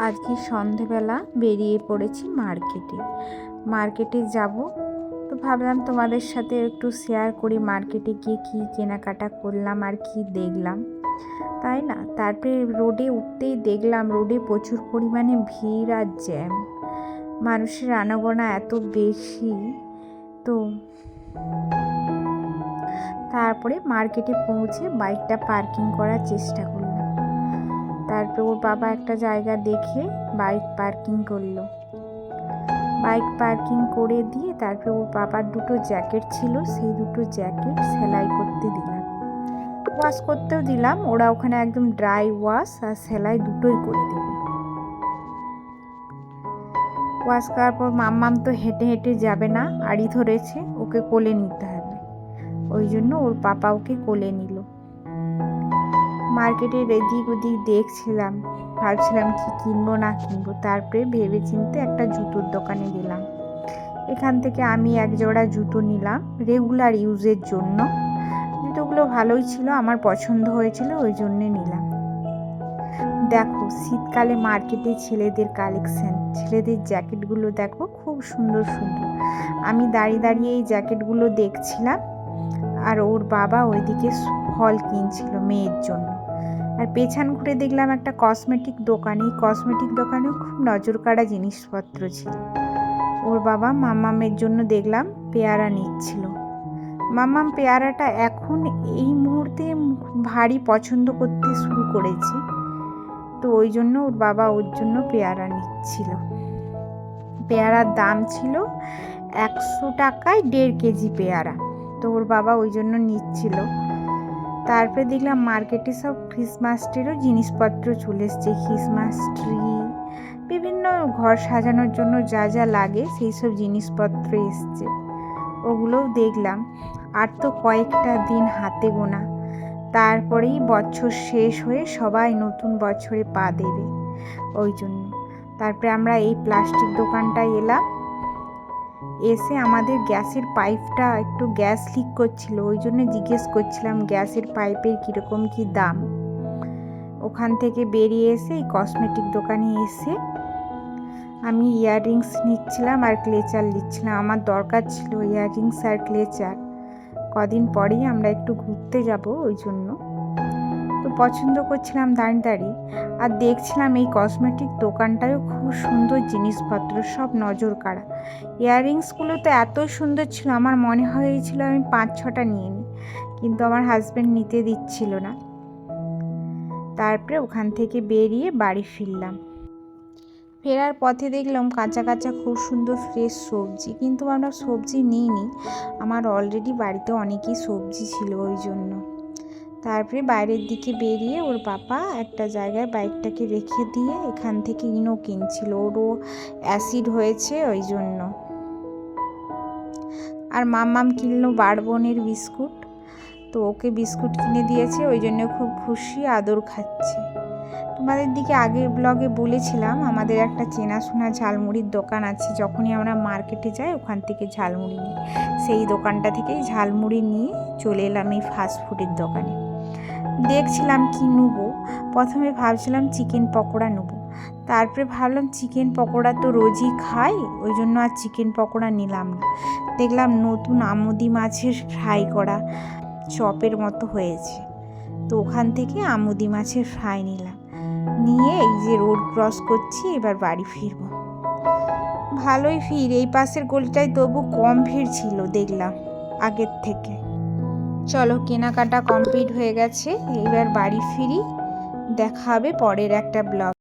আজকে সন্ধেবেলা বেরিয়ে পড়েছি মার্কেটে যাব। তো ভাবলাম তোমাদের সাথে একটু শেয়ার করি মার্কেটে গিয়ে কী কেনাকাটা করলাম আর কি দেখলাম, তাই না? তারপরে রোডে উঠতেই দেখলাম রোডে প্রচুর পরিমাণে ভিড় আর জ্যাম, মানুষের আনাগোনা এত বেশি। তো তারপরে মার্কেটে পৌঁছে বাইকটা পার্কিং করার চেষ্টা করলাম। তারপরে ওর বাবা একটা জায়গা দেখে বাইক পার্কিং করলো। বাইক পার্কিং করে দিয়ে তারপরে ওর বাবার দুটো জ্যাকেট ছিল, সেই দুটো জ্যাকেট সেলাই করতে দিলাম, ওয়াশ করতেও দিলাম। ওরা ওখানে একদম ড্রাই ওয়াশ আর সেলাই দুটোই করে দেবে। ওয়াশ করার পর মাম্মাম তো হেঁটে হেঁটে যাবে না, আড়ি ধরেছে, ওকে কোলে নিতে হবে, ওই জন্য ওর পাপা ওকে কোলে নিল। মার্কেটের এদিক ওদিক দেখছিলাম, ভাবছিলাম কি কিনবো না কিনবো। তারপরে ভেবে চিন্তে একটা জুতোর দোকানে গেলাম। এখান থেকে আমি এক জোড়া জুতো নিলাম রেগুলার ইউজের জন্য। জুতোগুলো ভালোই ছিল, আমার পছন্দ হয়েছিল, ওই জন্যে নিলাম। দেখো শীতকালে মার্কেটে ছেলেদের কালেকশন, ছেলেদের জ্যাকেটগুলো দেখো খুব সুন্দর সুন্দর। আমি দাঁড়িয়ে দাঁড়িয়ে এই জ্যাকেটগুলো দেখছিলাম, আর ওর বাবা ওইদিকে ফল কিনছিল মেয়ের জন্য। আর পেছন ঘুরে দেখলাম একটা কসমেটিক দোকান, এই কসমেটিক দোকানেও খুব নজর কাড়া জিনিসপত্র ছিল। ওর বাবা মাম্মামের জন্য দেখলাম পেয়ারা নিচ্ছিল। মাম্মাম পেয়ারাটা এখন এই মুহূর্তে ভারী পছন্দ করতে শুরু করেছে, তো ওই জন্য ওর বাবা ওর জন্য পেয়ারা নিচ্ছিল। পেয়ারার দাম ছিল 100 টাকায় 1.5 কেজি পেয়ারা, তো ওর বাবা ওই জন্য নিচ্ছিল। তারপরে দেখলাম মার্কেটে সব ক্রিসমাস ট্রিরও জিনিসপত্র চলে এসছে, ক্রিসমাস ট্রি, বিভিন্ন ঘর সাজানোর জন্য যা যা লাগে সেই সব জিনিসপত্র এসছে, ওগুলোও দেখলাম। আর তো কয়েকটা দিন হাতে গোনা, তারপরেই বছর শেষ হয়ে সবাই নতুন বছরে পা দেবে, ওই জন্য। তারপরে আমরা এই প্লাস্টিক দোকানটায় এলাম। এসে আমাদের গ্যাসের পাইপটা একটু গ্যাস লিক করছিল, ওই জন্য জিজ্ঞেস করছিলাম গ্যাসের পাইপের কীরকম কী দাম। ওখান থেকে বেরিয়ে এসে এই কসমেটিক দোকানে এসে আমি ইয়াররিংস নিচ্ছিলাম আর ক্লেচার নিচ্ছিলাম। আমার দরকার ছিল ইয়াররিংস আর ক্লেচার, কদিন পরেই আমরা একটু ঘুরতে যাব, ওই জন্য। তো পছন্দ করছিলাম দাঁড়িয়ে দাঁড়িয়ে, আর দেখছিলাম এই কসমেটিক দোকানটায়ও খুব সুন্দর জিনিসপত্র, সব নজর কাড়া। ইয়াররিংসগুলো তো এত সুন্দর ছিল, আমার মনে হয়েছিল আমি 5-6টা নিয়ে নিই, কিন্তু আমার হাজব্যান্ড নিতে দিচ্ছিল না। তারপরে ওখান থেকে বেরিয়ে বাড়ি ফিরলাম। ফেরার পথে দেখলাম কাঁচা কাঁচা খুব সুন্দর ফ্রেশ সবজি, কিন্তু আমরা সবজি নিইনি, আমার অলরেডি বাড়িতে অনেকই সবজি ছিল, ওই জন্য। তারপরে বাইরের দিকে বেরিয়ে ওর বাবা একটা জায়গায় বাইকটাকে রেখে দিয়ে এখান থেকে ইনো কিনছিল, ওরও অ্যাসিড হয়েছে, ওই জন্য। আর মাম্মাম কিনলো বারবনের বিস্কুট, তো ওকে বিস্কুট কিনে দিয়েছে, ওই জন্য খুব খুশি, আদর খাচ্ছে। তোমাদের দিকে আগের ব্লগে বলেছিলাম আমাদের একটা চেনাশোনা ঝালমুড়ির দোকান আছে, যখনই আমরা মার্কেটে যাই ওখান থেকে ঝালমুড়ি নিই। সেই দোকানটা থেকেই ঝালমুড়ি নিয়ে চলে এলাম এই ফাস্টফুডের দোকানে। দেখছিলাম কি নেবো, প্রথমে ভাবছিলাম চিকেন পকোড়া নেবো, তারপরে ভাবলাম চিকেন পকোড়া তো রোজই খাই, ওই জন্য আর চিকেন পকোড়া নিলাম না। দেখলাম নতুন আমুদি মাছের ফ্রাই করা চপের মতো হয়েছে, তো ওখান থেকে আমুদি মাছের ফ্রাই নিলাম, নিয়ে এই যে রোড ক্রস করছি, এবার বাড়ি ফিরবো। ভালোই ভিড়, এই পাশের গলিটায় তবু কম ভিড় ছিল দেখলাম আগের থেকে। চলো কেনাকাটা কমপ্লিট হয়ে গেছে, এবার বাড়ি ফিরি, দেখা হবে পরের একটা ব্লগ।